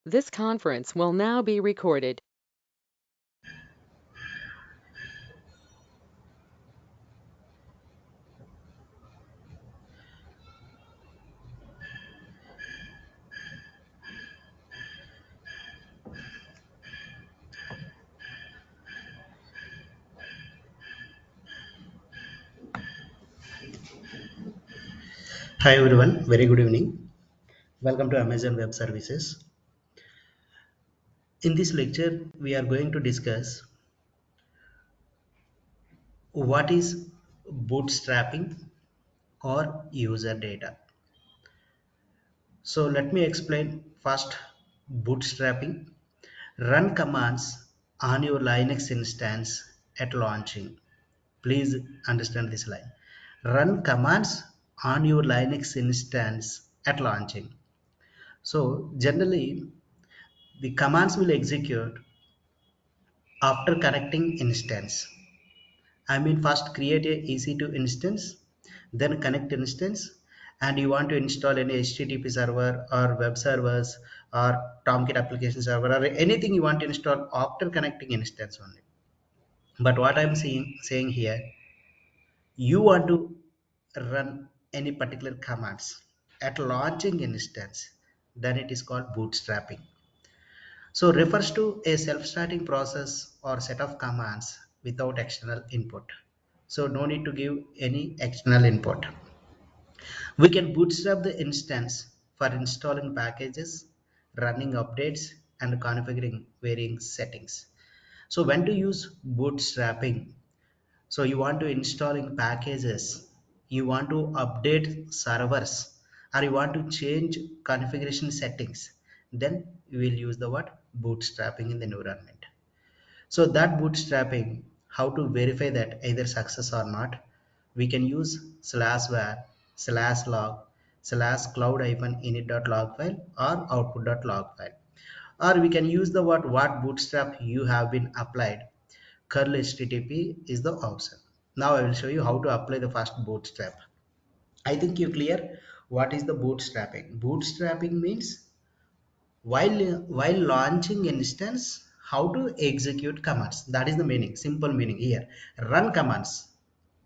This conference will now be recorded. Hi everyone, very good evening. Welcome to Amazon Web Services. In this lecture, we are going to discuss what is bootstrapping or user data. So let me explain first bootstrapping. Run commands on your Linux instance at launching. Please understand this line. Run commands on your Linux instance at launching. So generally, the commands will execute after connecting instance. I mean, first create a EC2 instance, then connect instance, and you want to install any HTTP server or web servers or Tomcat application server or anything you want to install after connecting instance only. But what I'm saying here, you want to run any particular commands at launching instance, then it is called bootstrapping. So refers to a self-starting process or set of commands without external input. So no need to give any external input. We can bootstrap the instance for installing packages, running updates, and configuring varying settings. So when to use bootstrapping? So you want to installing packages, you want to update servers, or you want to change configuration settings, then you will use the word bootstrapping in the environment. So that bootstrapping, how to verify that either success or not, we can use /var /log /cloud init.log file or output.log file. Or we can use the word what bootstrap you have been applied. Curl HTTP is the option. Now I will show you how to apply the first bootstrap. I think you clear what is the bootstrapping. Bootstrapping means while launching instance, how to execute commands. That is the meaning, simple meaning here. Run commands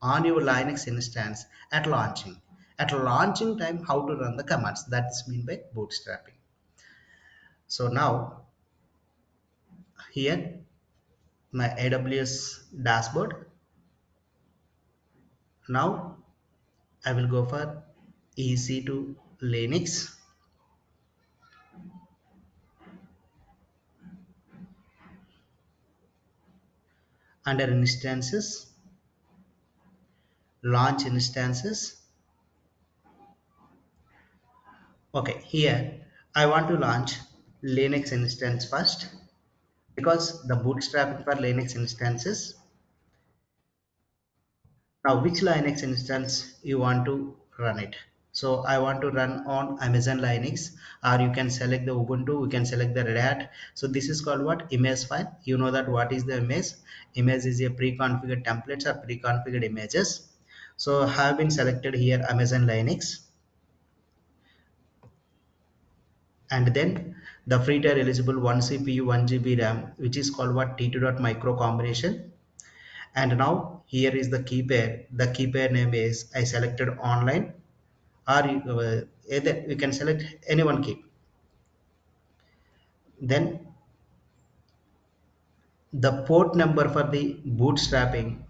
on your Linux instance at launching time, how to run the commands. That is mean by bootstrapping. So now here my AWS dashboard. Now I will go for EC2 Linux. Under instances, launch instances. Okay, here I want to launch Linux instance first, because the bootstrapping for Linux instances. Now, which Linux instance you want to run it? So I want to run on Amazon Linux, or you can select the Ubuntu, you can select the Red Hat. So this is called what? Image file. You know that what is the image? Image is a pre-configured templates or pre-configured images. So I have been selected here Amazon Linux, and then the free tier eligible 1 CPU 1 GB RAM, which is called what? T2.micro combination. And now here is the key pair. The key pair name is I selected online, or either you can select any one key. Then the port number for the bootstrapping.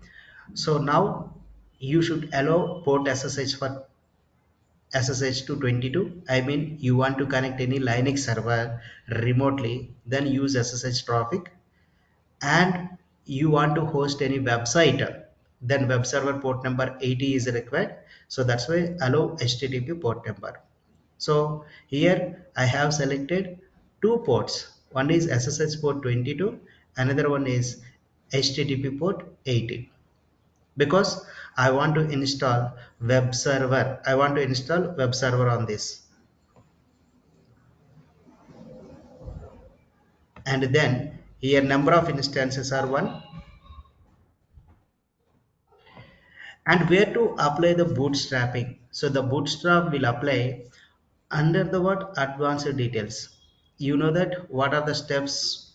So now you should allow port SSH for SSH to 22. I mean, you want to connect any Linux server remotely, then use SSH traffic. And you want to host any website, then web server port number 80 is required. So that's why allow HTTP port number. So here I have selected two ports. One is SSH port 22, another one is HTTP port 80, because I want to install web server on this. And then here number of instances are one. And where to apply the bootstrapping? So the bootstrap will apply under the what? Advanced details. you know that what are the steps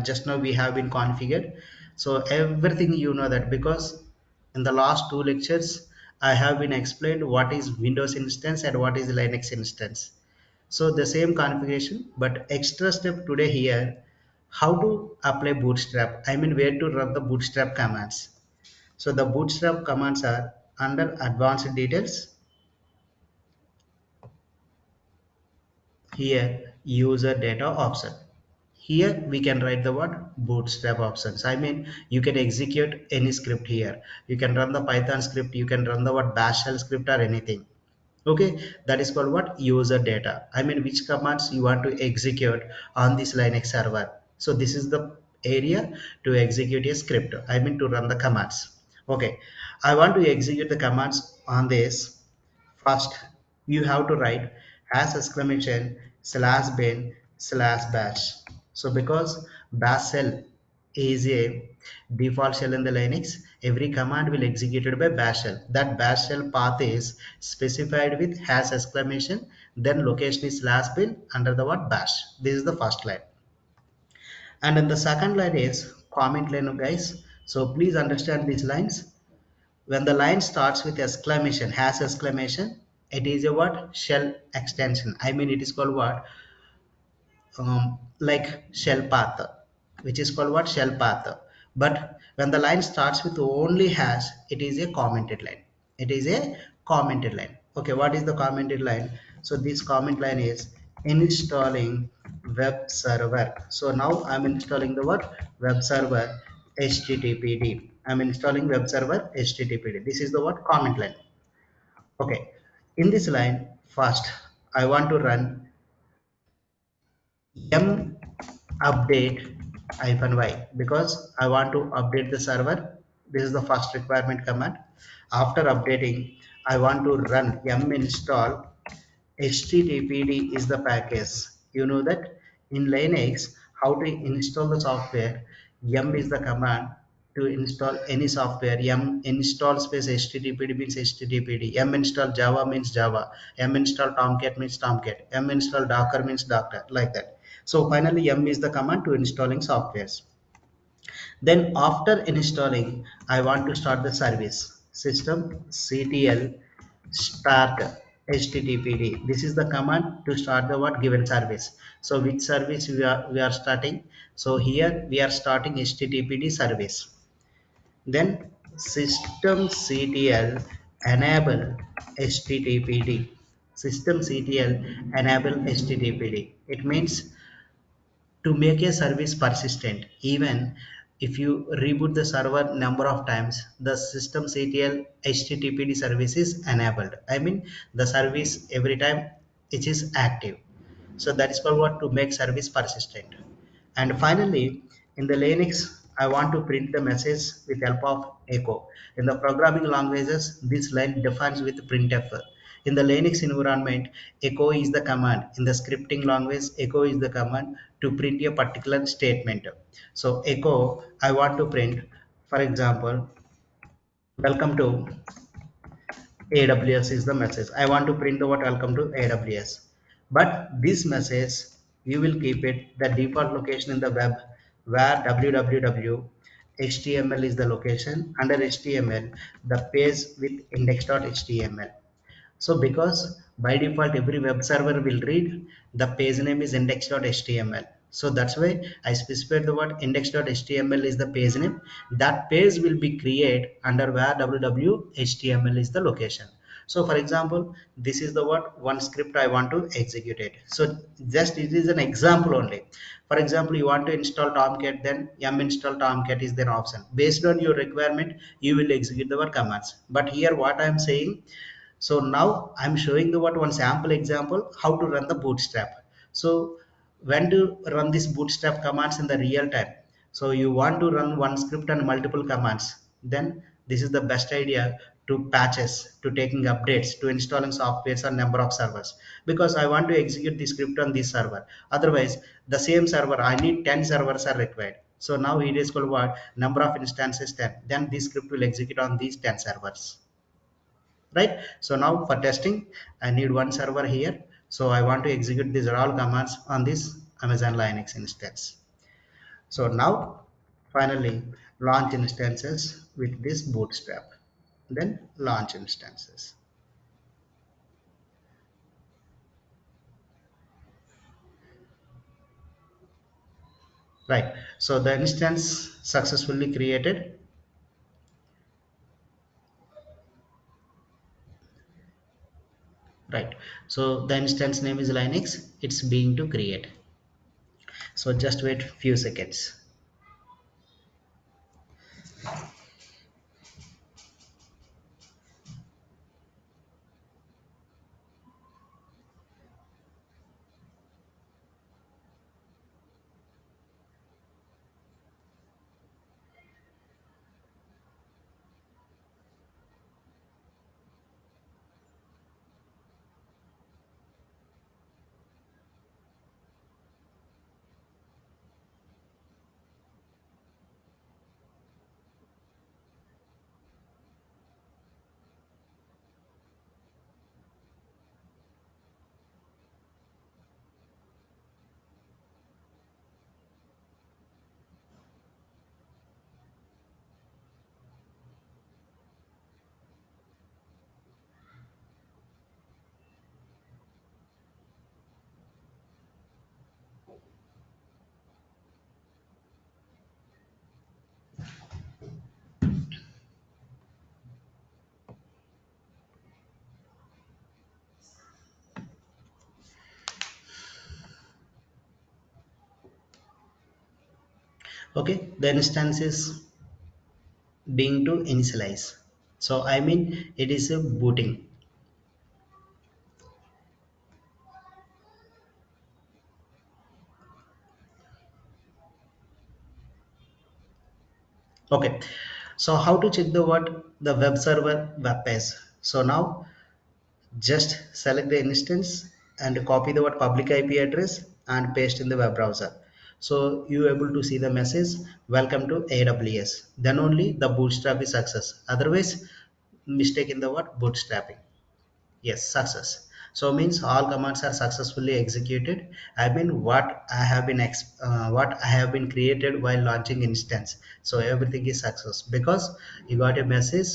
just now we have been configured. So everything you know that, because in the last two lectures I have been explained what is Windows instance and what is Linux instance. So the same configuration, but extra step today here, how to apply Bootstrap. I mean where to run the Bootstrap commands. So the Bootstrap commands are under advanced details. Here user data option. Here we can write the word Bootstrap options. I mean you can execute any script here. You can run the Python script, you can run the what bash shell script or anything. Okay, that is called what user data. I mean which commands you want to execute on this Linux server. So this is the area to execute a script, I mean to run the commands. Okay, I want to execute the commands on this. First you have to write hash exclamation slash bin slash bash. So because bash shell is a default shell in the Linux, every command will executed by bash shell. That bash shell path is specified with hash exclamation, then location is slash bin under the word bash. This is the first line. And then the second line is comment line, guys. So please understand these lines. When the line starts with exclamation, hash exclamation, it is a what? Shell extension. I mean it is called what? Like shell path, which is called what? Shell path. But when the line starts with only hash, it is a commented line. It is a commented line. Okay, what is the commented line? So this comment line is installing web server. So now I'm installing the what? Web server HTTPD. I'm installing web server HTTPD. This is the what? Comment line. Okay, in this line, first I want to run yum update -y because I want to update the server. This is the first requirement command. After updating, I want to run yum install httpd is the package. You know that in Linux how to install the software. Yum is the command to install any software. Yum install space httpd means httpd. Yum install java means java. Yum install tomcat means tomcat. Yum install docker means docker, like that. So finally yum is the command to installing softwares. Then after installing, I want to start the service. Systemctl start httpd. This is the command to start the what given service. So which service we are starting? So here we are starting httpd service. Then systemctl enable httpd. Systemctl enable httpd. It means to make a service persistent, even if you reboot the server number of times, the systemctl httpd service is enabled. I mean the service every time it is active. So that is called what? To make service persistent. And finally, in the Linux, I want to print the message with help of echo. In the programming languages, this line defines with printf. In the Linux environment, echo is the command. In the scripting language, echo is the command to print a particular statement. So echo, I want to print, for example, welcome to AWS is the message. I want to print the what? Welcome to AWS. But this message, you will keep it the default location in the web where www HTML is the location. Under HTML, the page with index.html. So because by default every web server will read the page name is index.html. So that's why I specified the word index.html is the page name. That page will be created under where www.html is the location. So for example, this is the word one script I want to execute it. So just it is an example only. For example, you want to install Tomcat, then yum install Tomcat is their option. Based on your requirement, you will execute the word commands. But here what I am saying, so now I'm showing the what one sample example how to run the bootstrap. So when to run this bootstrap commands in the real time. So you want to run one script and multiple commands. Then this is the best idea to patches, to taking updates, to installing softwares and number of servers. Because I want to execute the script on this server. Otherwise, the same server, I need 10 servers are required. So now it is called what? Number of instances 10. Then this script will execute on these 10 servers, right? So now for testing, I need one server here. So I want to execute these are all commands on this Amazon Linux instance. So now finally launch instances with this bootstrap, then launch instances. Right, so the instance successfully created. Right, so the instance name is Linux, it's being to create. So just wait few seconds. Okay, the instance is being to initialize, so I mean it is a booting. Okay, so how to check the what the web server web page. So now just select the instance and copy the what public IP address and paste in the web browser. So you able to see the message welcome to AWS, then only the bootstrap is success, otherwise mistake in the what bootstrapping. Yes, success. So means all commands are successfully executed. I mean what I have been what I have been created while launching instance. So everything is success because you got a message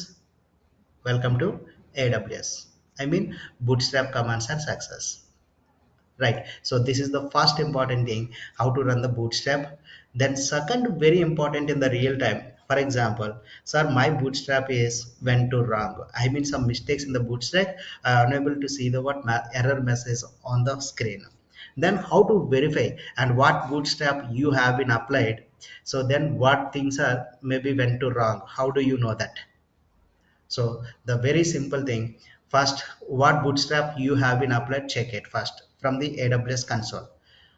welcome to AWS. I mean bootstrap commands are success. Right, so this is the first important thing, how to run the bootstrap. Then second very important in the real time, for example, sir my bootstrap is went to wrong, I mean some mistakes in the bootstrap, I am unable to see the what error message on the screen. Then how to verify and what bootstrap you have been applied, so then what things are maybe went to wrong, how do you know that? So the very simple thing, first what bootstrap you have been applied, check it first from the AWS console.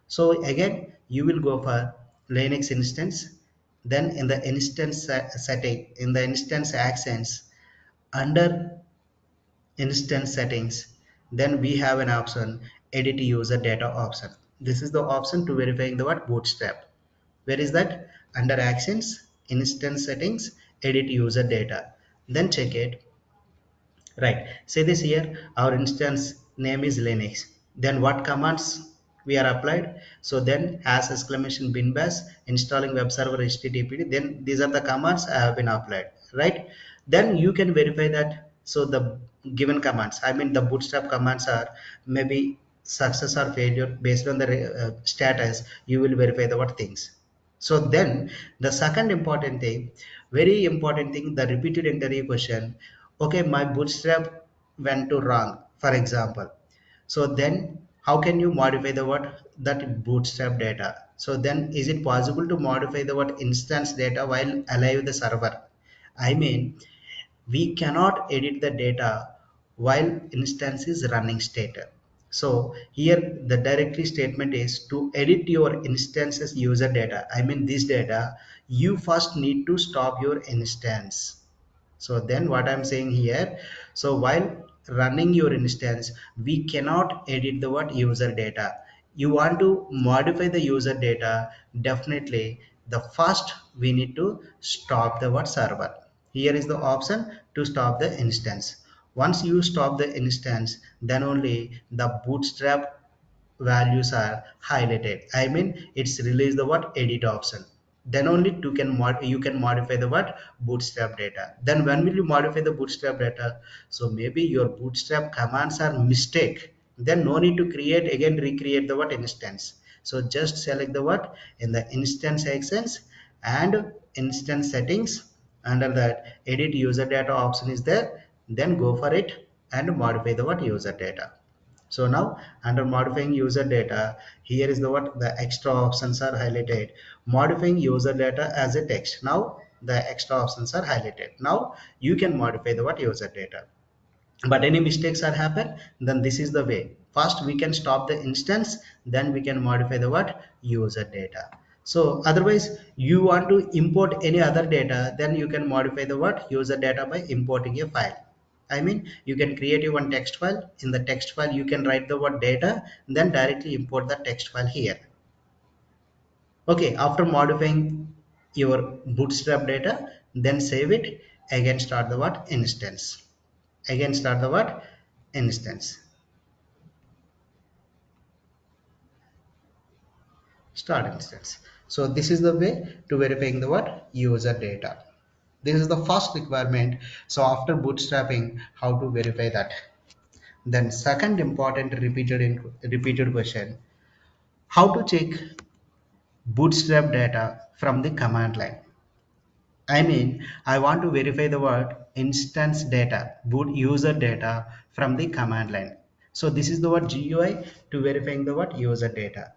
So again, you will go for Linux instance, then in the instance setting, in the instance accents, under instance settings, then we have an option, edit user data option. This is the option to verifying the what bootstrap. Where is that? Under actions, instance settings, edit user data. Then check it. Right. Say this here, our instance name is Linux. Then what commands we are applied? So then has exclamation bin bash, installing web server HTTP. Then these are the commands I have been applied. Right. Then you can verify that. So the given commands, I mean the bootstrap commands are maybe success or failure based on the status. You will verify the what things. So then the second important thing, very important thing, the repeated interview question. Okay, my bootstrap went to wrong, for example. So then how can you modify the what that bootstrap data? So then is it possible to modify the what instance data while alive the server? I mean we cannot edit the data while instance is running state. So here the directly statement is to edit your instances user data. I mean this data, you first need to stop your instance. So then what I'm saying here, so while running your instance, we cannot edit the what user data. You want to modify the user data, definitely the first we need to stop the what server. Here is the option to stop the instance. Once you stop the instance, then only the bootstrap values are highlighted. I mean, it's release the what edit option. Then only you can modify the what bootstrap data. Then when will you modify the bootstrap data? So maybe your bootstrap commands are mistake. Then no need to create again recreate the what instance. So just select the what in the instance actions and instance settings. Under that edit user data option is there. Then go for it and modify the what user data. So now under modifying user data, here is the what the extra options are highlighted. Modifying user data as a text. Now the extra options are highlighted. Now you can modify the what user data. But any mistakes are happen, then this is the way. First we can stop the instance, then we can modify the what user data. So otherwise you want to import any other data, then you can modify the what user data by importing a file. I mean, you can create your one text file. In the text file, you can write the word data, then directly import the text file here. Okay, after modifying your bootstrap data, then save it. Again, start the what instance. Again, start the what instance. Start instance. So this is the way to verifying the what user data. This is the first requirement. So after bootstrapping, how to verify that? Then second important repeated question: how to check bootstrap data from the command line? I mean, I want to verify the word instance data, boot user data from the command line. So this is the word GUI to verifying the word user data.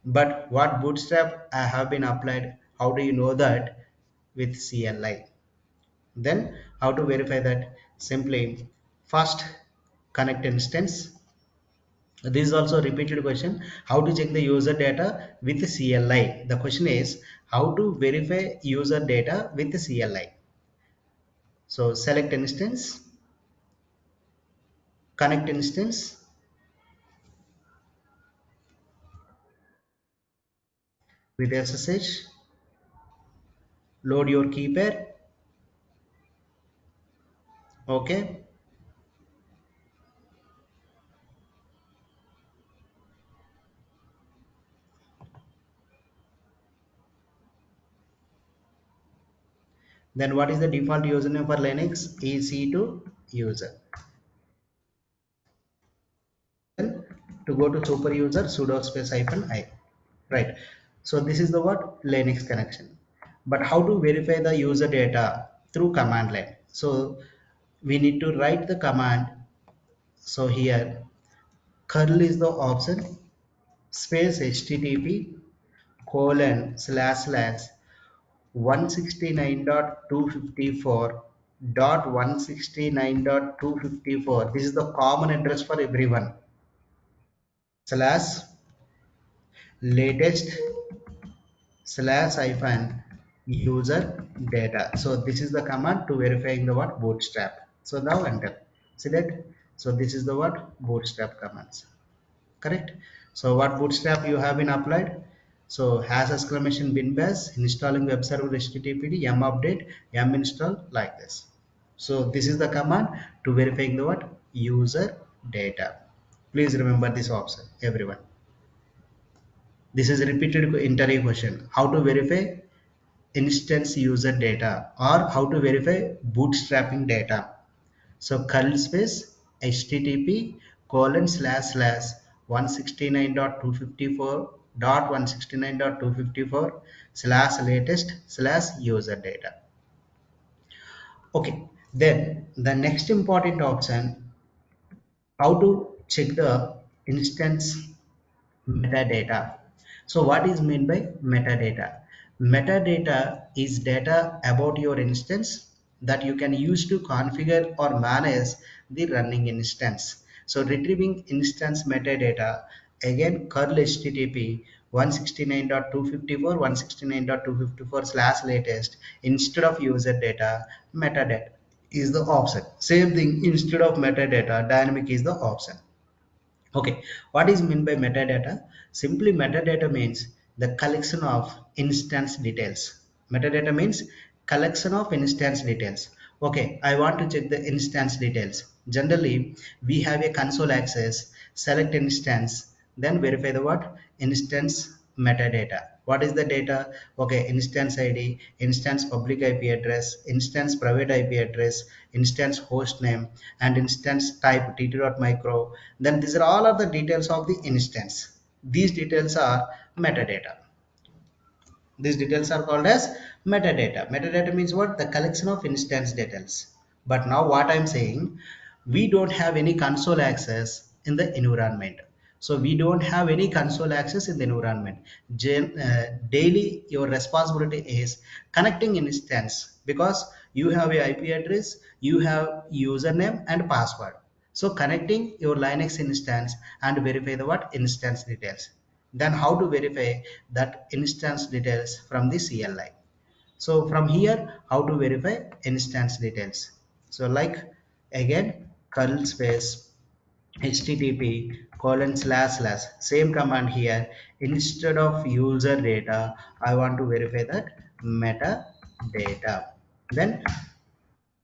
But what bootstrap I have been applied, how do you know that? With CLI. Then how to verify that? Simply first connect instance. This is also a repeated question. How to check the user data with CLI? The question is how to verify user data with CLI. So select instance, connect instance with SSH, load your key pair. Okay. Then what is the default username for Linux? EC2 user. Then to go to super user sudo space -i. Right. So this is the what Linux connection. But how to verify the user data through command line? So we need to write the command. So here curl is the option, space http colon slash slash 169.254.169.254. This is the common address for everyone. Slash latest slash hyphen user data. So this is the command to verifying the what bootstrap. So now enter. See that? So this is the what bootstrap commands. Correct? So what bootstrap you have been applied? So has exclamation bin bash, installing web server httpd yum update yum install, like this. So this is the command to verifying the what user data. Please remember this option, everyone. This is a repeated interview question: how to verify instance user data or how to verify bootstrapping data. So curl space http colon slash slash 169.254.169.254 slash latest slash user data. Okay, then the next important option, how to check the instance metadata. So what is meant by metadata? Metadata is data about your instance that you can use to configure or manage the running instance. So retrieving instance metadata, again curl http 169.254.169.254 slash latest instead of user data. Metadata is the option. Same thing, instead of metadata dynamic is the option. Okay, what is meant by metadata? Simply metadata means the collection of instance details. Metadata means collection of instance details. Okay, I want to check the instance details. Generally, we have a console access, select instance, then verify the what? Instance metadata. What is the data? Okay, instance ID, instance public IP address, instance private IP address, instance host name, and instance type tt.micro. Then these are all of the details of the instance. These details are metadata. These details are called as metadata. Metadata means what? The collection of instance details. But now what I'm saying, we don't have any console access in the environment. So we don't have any console access in the environment. Daily, your responsibility is connecting instance because you have a IP address, you have username and password. So connecting your Linux instance and verify the what? Instance details. Then how to verify that instance details from the CLI? So from here, how to verify instance details? So like again, curl space http colon slash slash same command here. Instead of user data, I want to verify that metadata. Then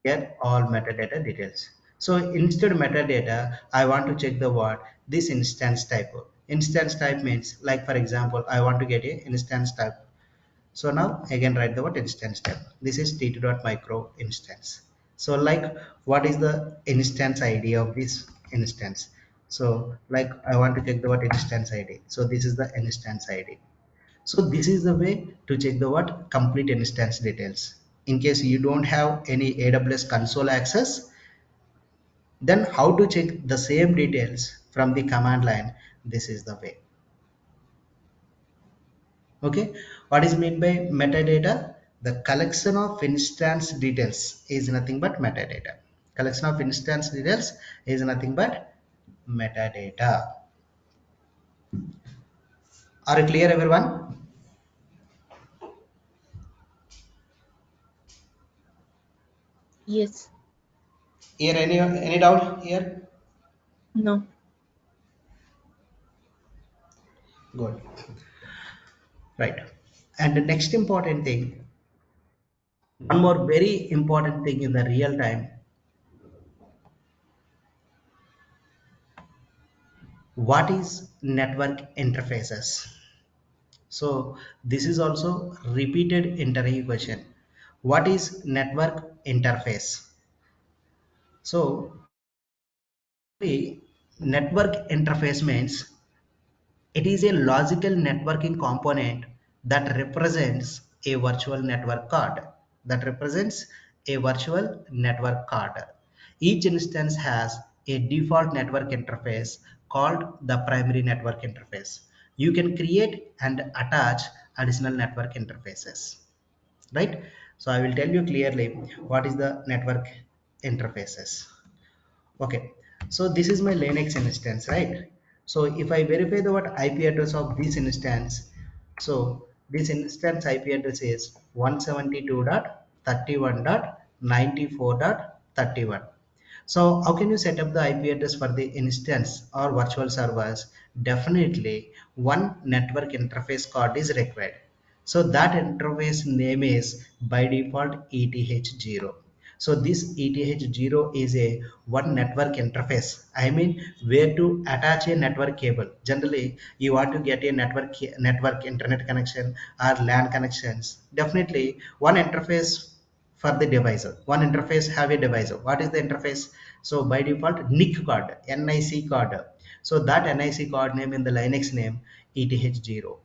get all metadata details. So instead metadata, I want to check the what? This instance type. Instance type means like for example, I want to get a instance type. So now again write the what? Instance type. This is t2.micro instance. So like what is the instance ID of this instance? So like I want to check the what? Instance ID. So this is the instance ID. So this is the way to check the what? Complete instance details. In case you don't have any AWS console access, then how to check the same details from the command line? This is the way. Okay. What is meant by metadata? The collection of instance details is nothing but metadata. Collection of instance details is nothing but metadata. Are you clear everyone? Yes. Here any doubt here? No. Good. Right. And the next important thing, one more very important thing in the real time, what is network interfaces? So this is also repeated interview question. What is network interface? So the network interface means it is a logical networking component that represents a virtual network card. That represents a virtual network card. Each instance has a default network interface called the primary network interface. You can create and attach additional network interfaces. Right? So I will tell you clearly what is the network interfaces. Okay, so this is my Linux instance, right? So if I verify the what IP address of this instance, so this instance IP address is 172.31.94.31. So how can you set up the IP address for the instance or virtual servers? Definitely one network interface card is required. So that interface name is by default ETH0. So this ETH0 is a one network interface. I mean where to attach a network cable. Generally, you want to get a network internet connection or LAN connections. Definitely one interface for the device. One interface have a device. What is the interface? So by default NIC card, NIC card. So that NIC card name in the Linux name ETH0,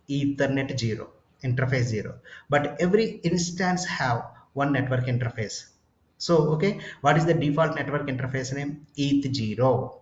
Ethernet 0, interface 0. But every instance have one network interface. So okay, what is the default network interface name? ETH0.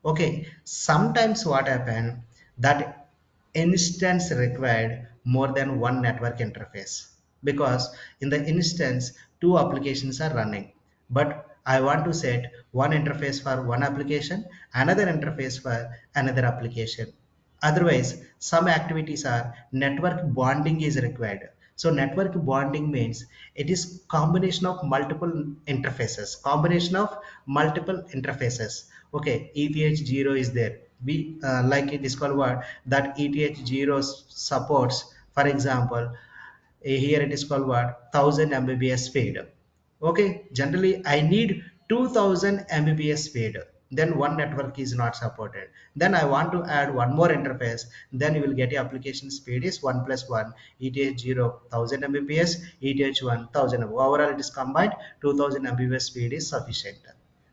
Okay, sometimes what happen that instance required more than one network interface because in the instance two applications are running, but I want to set one interface for one application, another interface for another application. Otherwise, some activities are network bonding is required. So network bonding means it is combination of multiple interfaces, combination of multiple interfaces. Okay, ETH0 is there. We like it is called what? That ETH0 supports, for example, here it is called what? 1000 Mbps speed. Okay, generally I need 2000 mbps speed, then one network is not supported. Then I want to add one more interface, then you will get a application speed is 1 plus 1, eth 0 1000 mbps, eth 1 1000. Overall it is combined 2000 mbps speed is sufficient.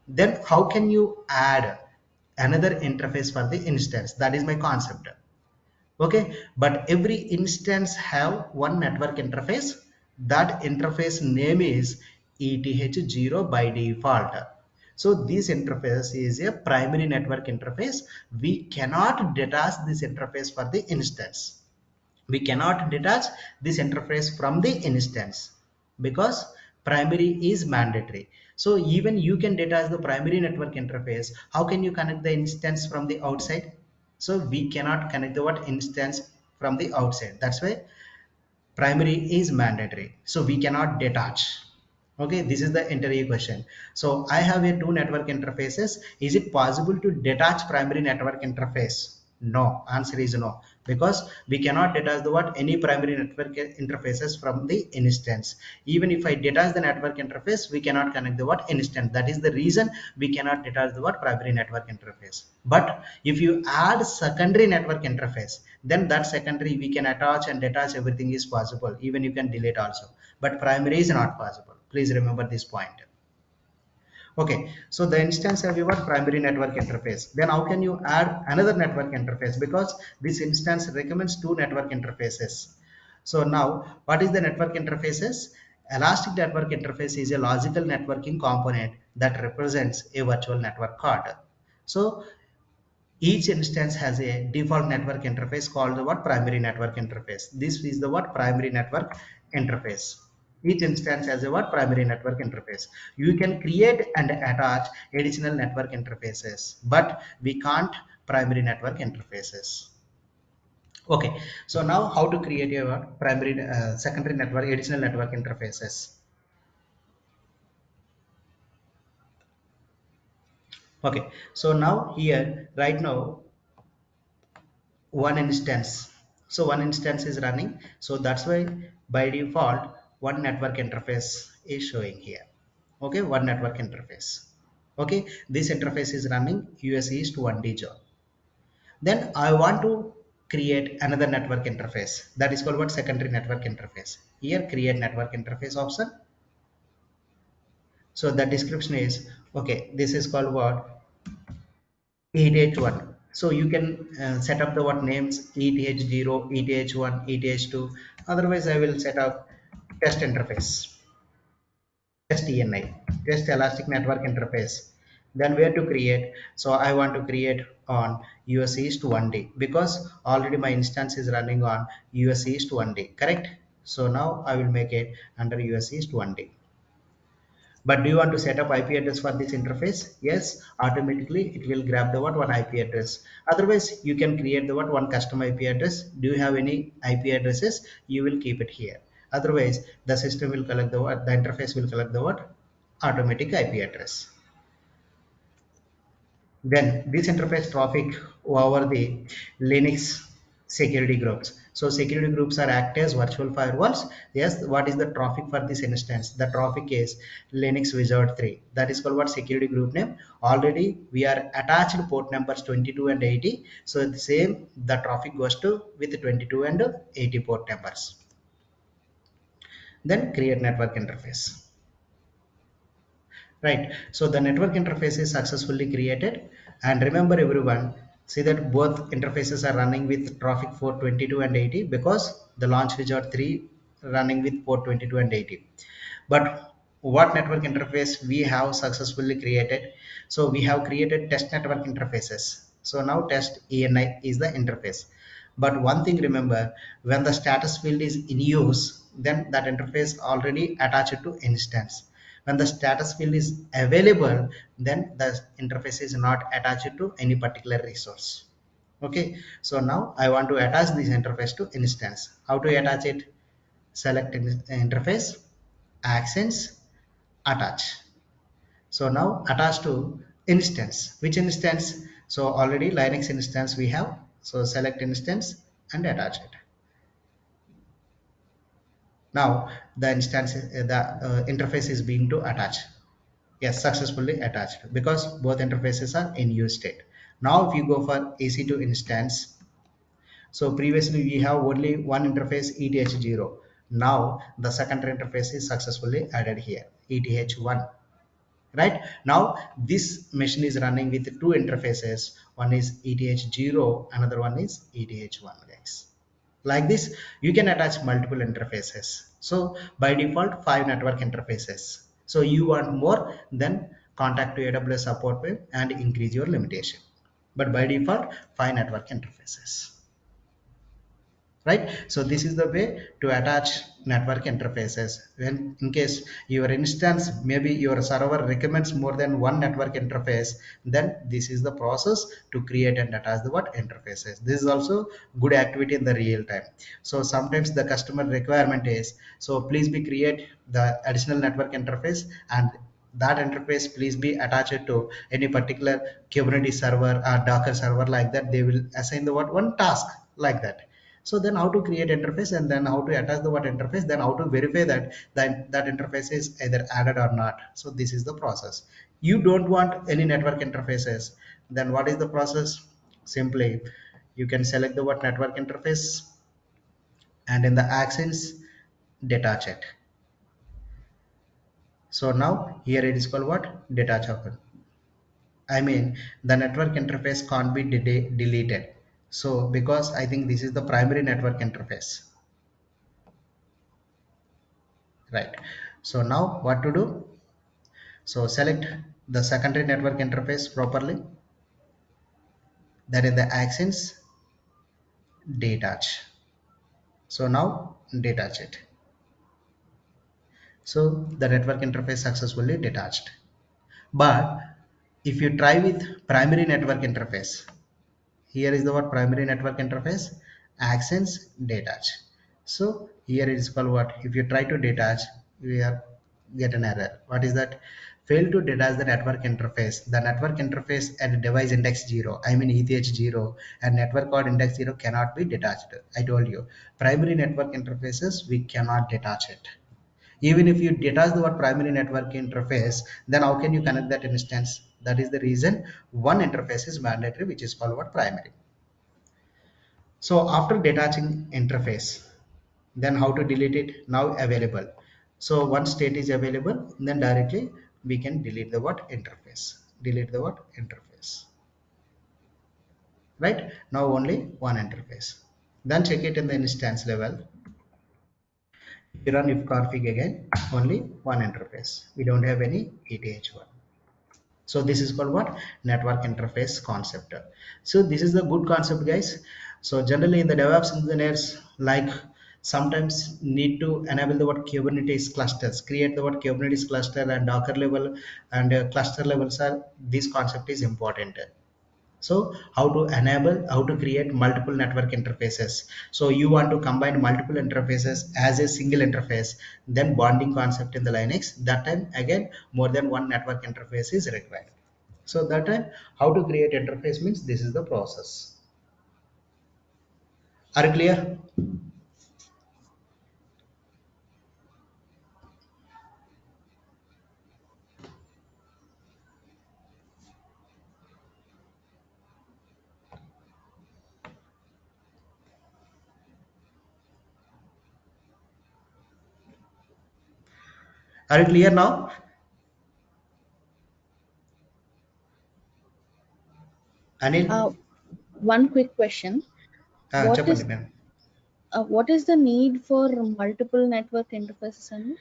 Then how can you add another interface for the instance? That is my concept. Okay, but every instance have one network interface. That interface name is eth0 by default. So this interface is a primary network interface. We cannot detach this interface for the instance. We cannot detach this interface from the instance because primary is mandatory. So even you can detach the primary network interface, how can you connect the instance from the outside? So we cannot connect the what instance from the outside. That's why primary is mandatory, so we cannot detach. Okay, this is the interview question. So I have a two network interfaces. Is it possible to detach primary network interface? No, answer is no, because we cannot detach the what any primary network interfaces from the instance. Even if I detach the network interface, we cannot connect the what instance. That is the reason we cannot detach the what primary network interface. But if you add secondary network interface, then that secondary we can attach and detach, everything is possible. Even you can delete also, but primary is not possible. Please remember this point. Okay, so the instance have your primary network interface. Then how can you add another network interface? Because this instance recommends two network interfaces. So now, what is the network interfaces? Elastic network interface is a logical networking component that represents a virtual network card. So each instance has a default network interface called the what primary network interface. This is the what primary network interface. Each instance has a what primary network interface. You can create and attach additional network interfaces, but we can't primary network interfaces. Okay, so now how to create a what primary secondary network additional network interfaces. Okay, so now here right now one instance, so one instance is running, so that's why by default one network interface is showing here. Okay, one network interface. Okay, this interface is running us east 1d job. Then I want to create another network interface, that is called what secondary network interface. Here create network interface option. So the description is okay, this is called what ETH1. So you can set up the what names ETH0, ETH1, ETH2. Otherwise, I will set up test interface, test ENI, test elastic network interface. Then where to create? So I want to create on US East 1D because already my instance is running on US East 1D, correct? So now I will make it under US East 1D. But do you want to set up IP address for this interface? Yes, automatically it will grab the what one IP address. Otherwise, you can create the what one custom IP address. Do you have any IP addresses? You will keep it here. Otherwise, the system will collect the what the interface will collect the what automatic IP address. Then this interface traffic over the Linux security groups. So security groups are act as virtual firewalls. Yes, what is the traffic for this instance? The traffic is Linux Wizard 3. That is called what security group name. Already we are attached port numbers 22 and 80. So the same the traffic goes to with 22 and 80 port numbers. Then create network interface. Right, so the network interface is successfully created, and remember everyone, see that both interfaces are running with traffic for 22 and 80 because the launch wizard 3 running with port 22 and 80. But what network interface we have successfully created? So we have created test network interfaces. So now test ENI is the interface. But one thing remember, when the status field is in use, then that interface already attached to instance. When the status field is available, then the interface is not attached to any particular resource. Okay, so now I want to attach this interface to instance. How to attach it? Select interface, actions, attach. So now attach to instance. Which instance? So already Linux instance we have, so select instance and attach it. Now the instance the interface is being to attach. Yes, successfully attached because both interfaces are in use state. Now if you go for EC2 instance, so previously we have only one interface ETH0. Now the second interface is successfully added here, ETH1. Right now, this machine is running with two interfaces. One is ETH0, another one is ETH1, guys. Like this, you can attach multiple interfaces. So by default, 5 network interfaces. So you want more, then contact to AWS support web and increase your limitation. But by default, 5 network interfaces, right? So this is the way to attach network interfaces. When in case your instance, maybe your server recommends more than one network interface, then this is the process to create and attach the what interfaces. This is also good activity in the real time. So sometimes the customer requirement is, so please be create the additional network interface, and that interface please be attached to any particular Kubernetes server or Docker server. Like that, they will assign the what one task, like that. So then how to create interface, and then how to attach the what interface, then how to verify that that interface is either added or not. So this is the process. You don't want any network interfaces, then what is the process? Simply you can select the what network interface, and in the actions detach it. So now here it is called what detach open. I mean, the network interface can't be deleted. So because I think this is the primary network interface, right? So now what to do? So select the secondary network interface properly, then in the actions detach. So now detach it. So the network interface successfully detached. But if you try with primary network interface, here is the what primary network interface, actions detach. So here it is called what, if you try to detach, we are get an error. What is that? Fail to detach the network interface. The network interface at device index 0, I mean ETH0, and network card index 0 cannot be detached. I told you, primary network interfaces we cannot detach it. Even if you detach the word primary network interface, then how can you connect that instance? That is the reason one interface is mandatory, which is called what primary. So after detaching interface, then how to delete it? Now available. So once state is available, then directly we can delete the what interface. Delete the what interface. Right? Now only one interface. Then check it in the instance level. If you run if config again, only one interface. We don't have any ETH1. So this is called what network interface concept. So this is the good concept, guys. So generally in the DevOps engineers, like, sometimes need to enable the what Kubernetes clusters, create the what Kubernetes cluster and Docker level and cluster levels are, this concept is important. So how to enable, how to create multiple network interfaces. So you want to combine multiple interfaces as a single interface, then bonding concept in the Linux, that time again more than one network interface is required. So that time how to create interface means this is the process. Are you clear? Are you clear now? Anil? Uh, One quick question. What Chapandi is ma'am. what is the need for multiple network interfaces, Anil?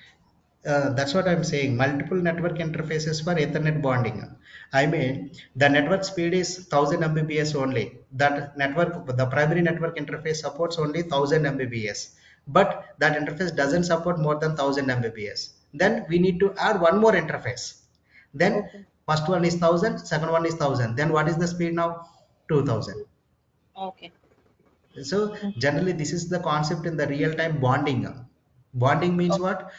That's what I'm saying. Multiple network interfaces for Ethernet bonding. I mean, the network speed is 1000 Mbps only. That network, the primary network interface supports only 1000 Mbps, but that interface doesn't support more than 1000 Mbps. Then we need to add one more interface. Then Okay. first one is 1000, second one is 1000. Then what is the speed now? 2000. Okay. So Mm. generally, this is the concept in the real-time bonding. Bonding means O- what?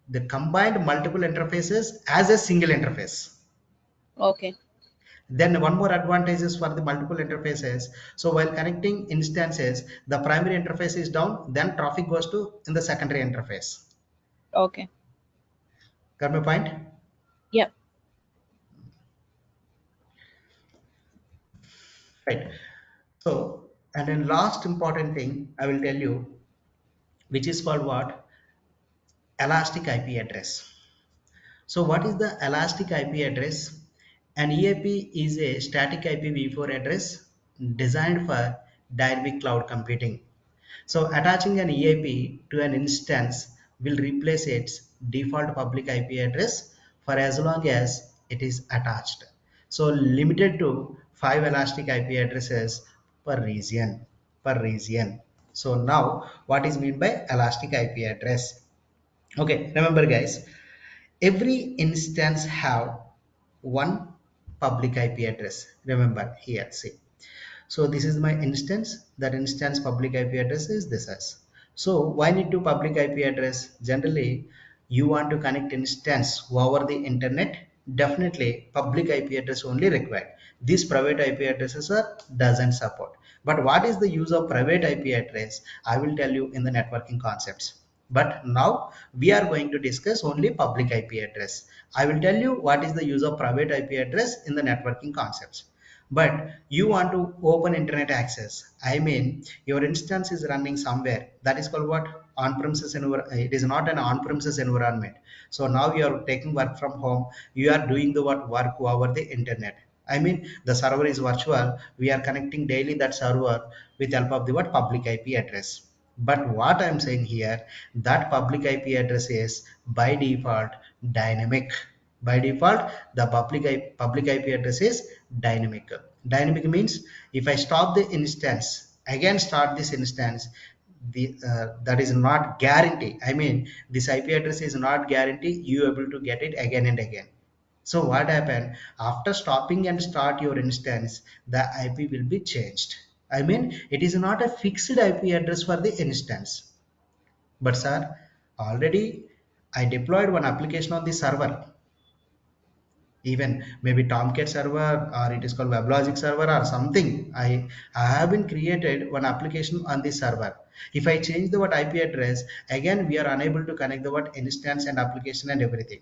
The combined multiple interfaces as a single interface. Okay. Then one more advantage is for the multiple interfaces. So while connecting instances, the primary interface is down, then traffic goes to in the secondary interface. Okay. Got my point? Yeah. right? So, and then last important thing I will tell you, which is called what? Elastic IP address. So what is the elastic IP address? An EIP is a static IPv4 address designed for dynamic cloud computing. So attaching an EIP to an instance will replace its default public IP address for as long as it is attached. So limited to 5 elastic IP addresses per region. Per region. So now what is meant by elastic IP address? Okay, remember guys, every instance have one public IP address. Remember here, see. So this is my instance. That instance public IP address is this as. So why need to public IP address? Generally, you want to connect instance over the internet. Definitely, public IP address only required. These private IP addresses are doesn't support. But what is the use of private IP address? I will tell you in the networking concepts. But now we are going to discuss only public IP address. I will tell you what is the use of private IP address in the networking concepts. But you want to open internet access. I mean, your instance is running somewhere. That is called what? On-premises environment. It is not an on-premises environment. So now you are taking work from home. You are doing the work over the internet. I mean, the server is virtual. We are connecting daily that server with help of the what? Public IP address. But what I'm saying here, that public IP address is by default dynamic. By default, the public IP address is dynamic. Dynamic means if I stop the instance, again start this instance, that is not guarantee. I mean, this IP address is not guarantee you able to get it again and again. So what happened after stopping and start your instance, the IP will be changed. I mean, it is not a fixed IP address for the instance. But sir, already I deployed one application on the server, even maybe Tomcat server or it is called WebLogic server or something. I have been created one application on this server. If I change the what IP address, again we are unable to connect the what instance and application and everything.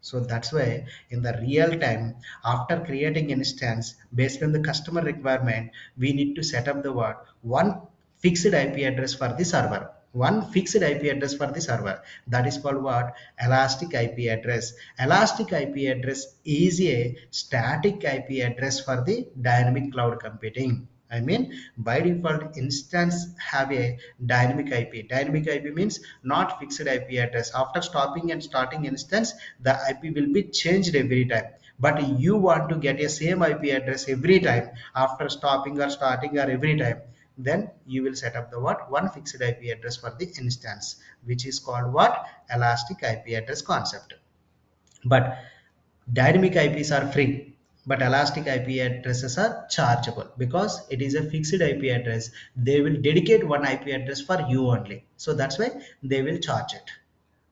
So that's why in the real time, after creating instance based on the customer requirement, we need to set up the what? One fixed IP address for the server. One fixed IP address for the server. That is called what? Elastic IP address. Elastic IP address is a static IP address for the dynamic cloud computing. I mean, by default, instance have a dynamic IP. Dynamic IP means not fixed IP address. After stopping and starting instance, the IP will be changed every time. But you want to get a same IP address every time after stopping or starting or every time. Then you will set up the what? One fixed IP address for the instance, which is called what? Elastic IP address concept. But dynamic IPs are free, but elastic IP addresses are chargeable because it is a fixed IP address. They will dedicate one IP address for you only. So that's why they will charge it.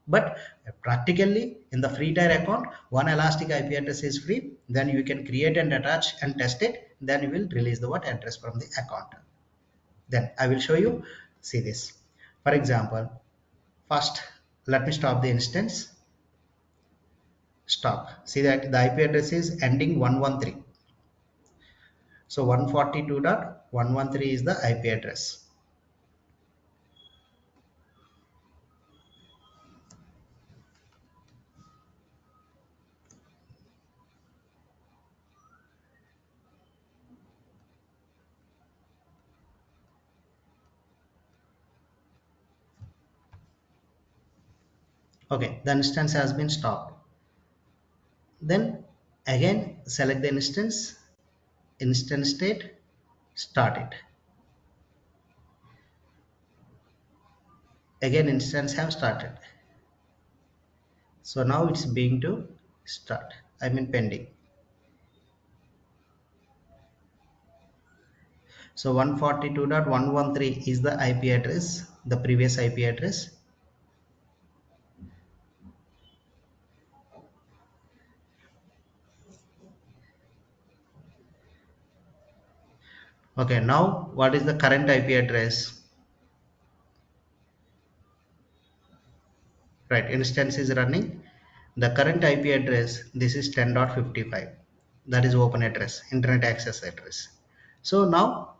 But practically in the free tier account, one elastic IP address is free. Then you can create and attach and test it. Then you will release the what address from the account. Then I will show you. See this. For example, first let me stop the instance. Stop. See that the IP address is ending 113. So 142.113 is the IP address. Okay, the instance has been stopped. Then again select the instance state, start it. Again instance have started. So now it's being to start. I mean pending. So 142.113 is the IP address, the previous IP address. Okay, now what is the current IP address? Right, instance is running. The current IP address, this is 10.55. That is open address, internet access address. So now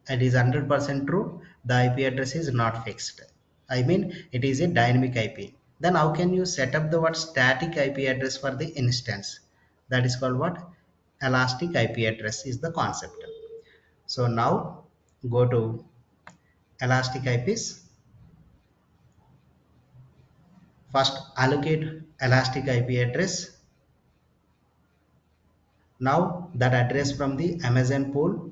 it is 100% true. The IP address is not fixed. I mean, it is a dynamic IP. Then how can you set up the what static IP address for the instance? That is called what? Elastic IP address is the concept. So now go to elastic IPs. First allocate elastic IP address. Now that address from the Amazon pool,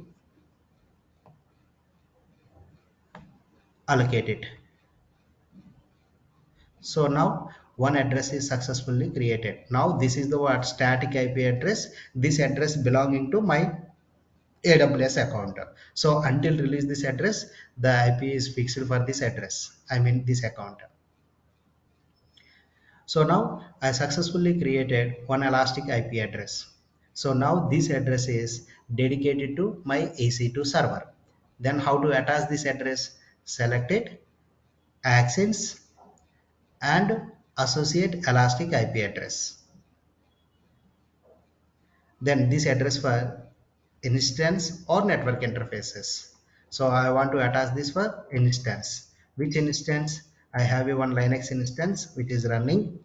allocate it. So now one address is successfully created. Now this is the what static IP address. This address belonging to my AWS account. So until release this address, the IP is fixed for this address. I mean this account. So now I successfully created one elastic IP address. So now this address is dedicated to my EC2 server. Then how to attach this address? Select it, accents and associate elastic IP address. Then this address for instance or network interfaces. So I want to attach this for instance. Which instance? I have a one Linux instance which is running.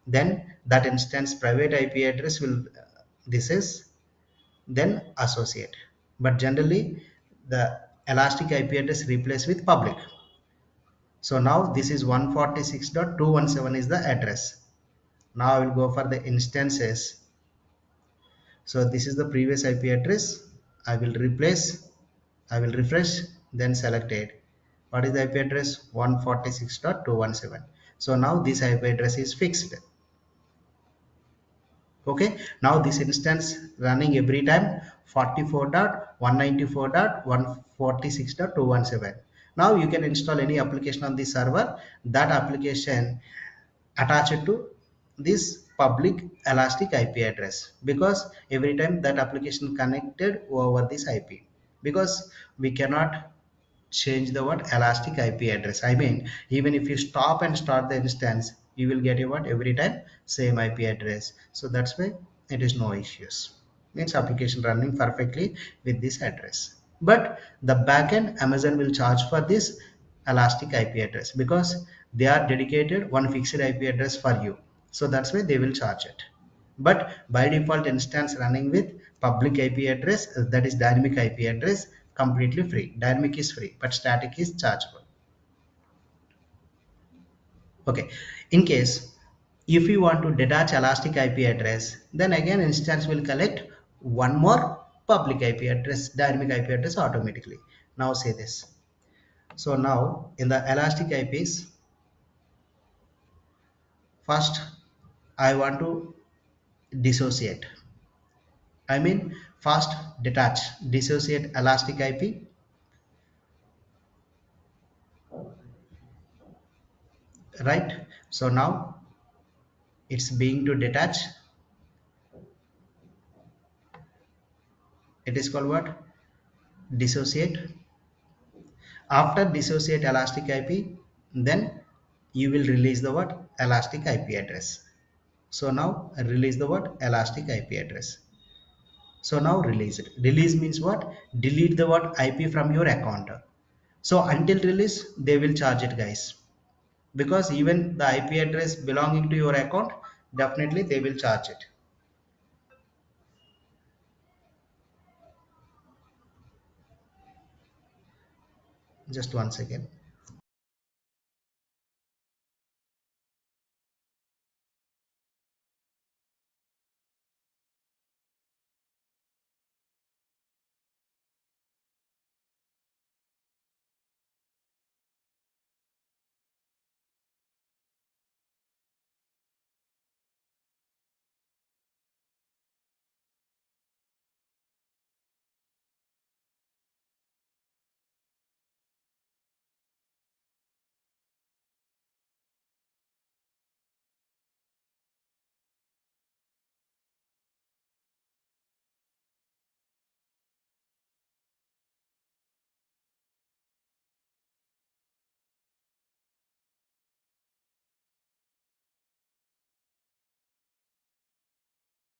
Then that instance private IP address will this is then associate. But generally the elastic IP address replaced with public. So now this is 146.217 is the address. Now I will go for the instances. So this is the previous IP address. I will replace, I will refresh, then select it. What is the IP address? 146.217. So now this IP address is fixed. Okay, now this instance running every time 44.194.146.217. Now you can install any application on the server. That application attach it to this public elastic IP address, because every time that application connected over this IP, because we cannot change the word elastic IP address. I mean, even if you stop and start the instance, you will get a what every time same IP address. So that's why it is no issues. Means application running perfectly with this address. But the backend Amazon will charge for this elastic IP address because they are dedicated one fixed IP address for you. So that's why they will charge it. But by default instance running with public IP address, that is dynamic IP address, completely free. Dynamic is free, but static is chargeable. Okay, in case if you want to detach elastic IP address, then again instance will collect one more public IP address, dynamic IP address automatically. Now say this. So now in the elastic IPs, first I want to dissociate. I mean first detach, dissociate elastic IP, right? So now it's being to detach. It is called what? Dissociate. After dissociate elastic IP, then you will release the what? Elastic IP address. So now release the what? Elastic IP address. So now release it. Release means what? Delete the what? IP from your account. So until release, they will charge it, guys. Because even the IP address belonging to your account, definitely they will charge it. Just one second.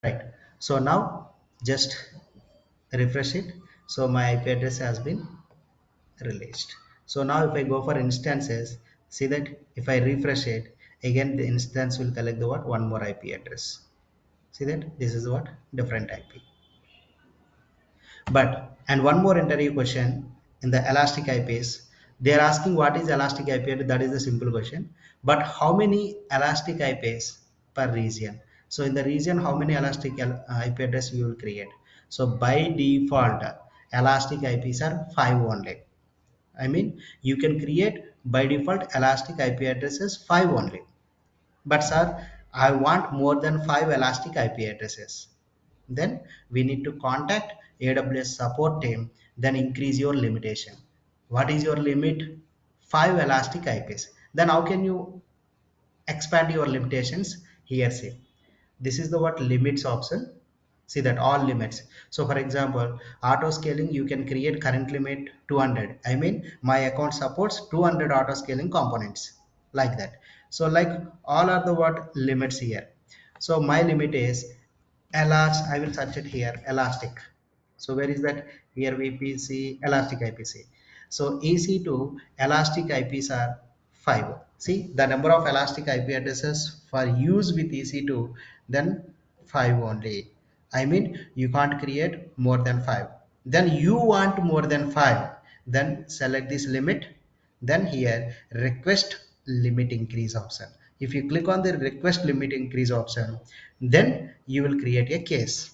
Right. So now just refresh it. So my IP address has been released. So now if I go for instances, see that if I refresh it, again the instance will collect the what? One more IP address. See that this is what? Different IP. But, and one more interview question in the elastic IPs, they are asking what is elastic IP address. That is the simple question. But how many elastic IPs per region? So in the region, how many elastic IP address we will create? So by default, elastic IPs are 5 only. I mean, you can create by default elastic IP addresses 5 only. But sir, I want more than 5 elastic IP addresses. Then we need to contact AWS support team, then increase your limitation. What is your limit? 5 elastic IPs. Then how can you expand your limitations? Here see, this is the what limits option. See that all limits. So for example, auto scaling, you can create current limit 200. I mean my account supports 200 auto scaling components, like that. So like all are the what limits here. So my limit is elastic. I will search it here, elastic. So where is that? Here VPC, elastic IPC. So EC2 elastic IPs are 5. See the number of elastic IP addresses for use with EC2, then 5 only. I mean you can't create more than 5. Then you want more than 5. Then select this limit. Then here request limit increase option. If you click on the request limit increase option, then you will create a case.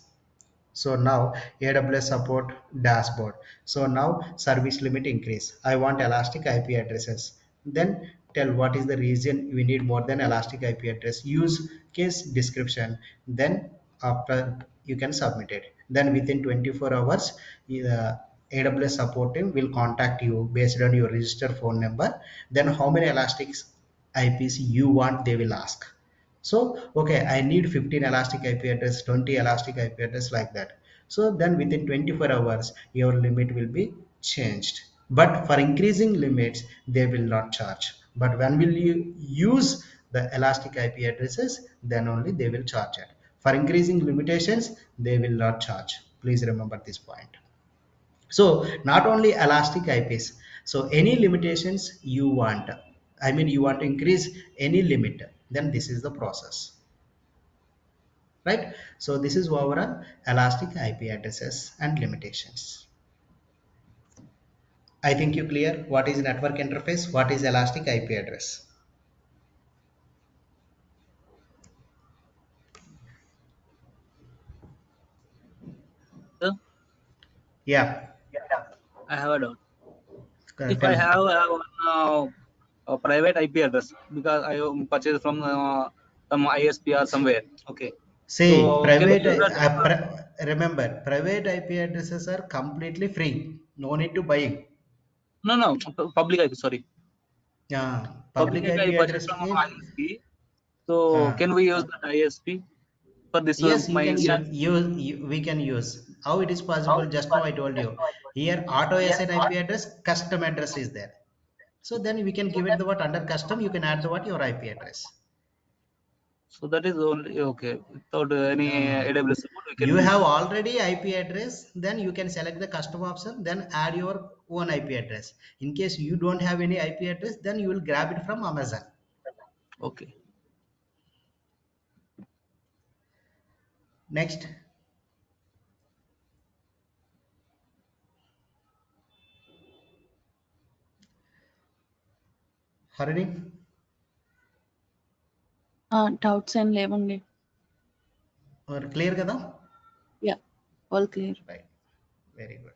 So now AWS support dashboard. So now service limit increase. I want elastic IP addresses. Then tell what is the reason we need more than elastic IP address. Use case description. Then after you can submit it. Then within 24 hours, AWS support team will contact you based on your registered phone number. Then how many elastic IPs you want, they will ask. So, okay, I need 15 elastic IP address, 20 elastic IP address, like that. So then within 24 hours, your limit will be changed. But for increasing limits, they will not charge. But when will you use the elastic IP addresses, then only they will charge it. For increasing limitations, they will not charge. Please remember this point. So not only elastic IPs, so any limitations you want, I mean you want to increase any limit, then this is the process, right? So this is overall elastic IP addresses and limitations. I think you clear what is network interface, what is elastic IP address. Sir, Yeah, I have a doubt. If tell I me. have a private IP address because I purchased from some ISP or somewhere, okay. See, So can we private, use that? remember, private IP addresses are completely free. No need to buy. No, no, public IP. Sorry, Yeah, public public IP I IP purchased address from means, ISP. So uh, can we use that ISP for this yes, you my can instance? use, we can use. How it is possible? Just now I told you. Here, auto SN IP address, custom address is there. So then we can give it the what under custom. You can add the what your IP address. So that is only okay. Without any Uh, AWS support, we can you have use. already IP address. Then you can select the custom option. Then add your own IP address. In case you don't have any IP address, then you will grab it from Amazon. Okay. Next, Harini, Doubts and లేవండి. or clear kada? Yeah, all clear. Right. Very good.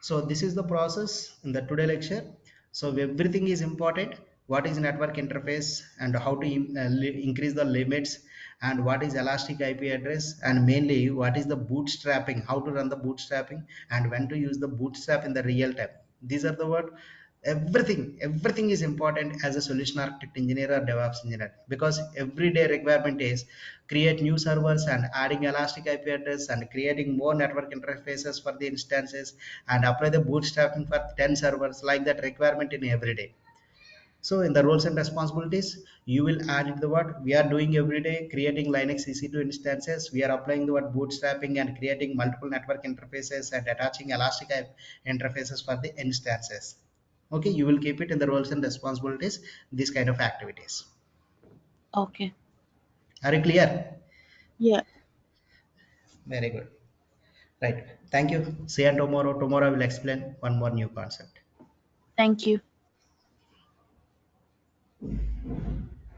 So this is the process in the today lecture. So everything is important. What is network interface and how to increase the limits, and what is elastic IP address, and mainly what is the bootstrapping, how to run the bootstrapping, and when to use the bootstrap in the real time. These are the word. Everything is important as a solution architect engineer or DevOps engineer, because everyday requirement is create new servers and adding elastic IP address and creating more network interfaces for the instances and apply the bootstrapping for 10 servers, like that requirement in every day. So in the roles and responsibilities, you will add the word we are doing every day, creating Linux EC2 instances. We are applying the word bootstrapping and creating multiple network interfaces and attaching elastic interfaces for the instances. Okay, you will keep it in the roles and responsibilities, this kind of activities. Okay. Are you clear? Yeah. Very good. Right. Thank you. See you tomorrow. Tomorrow I will explain one more new concept. Thank you.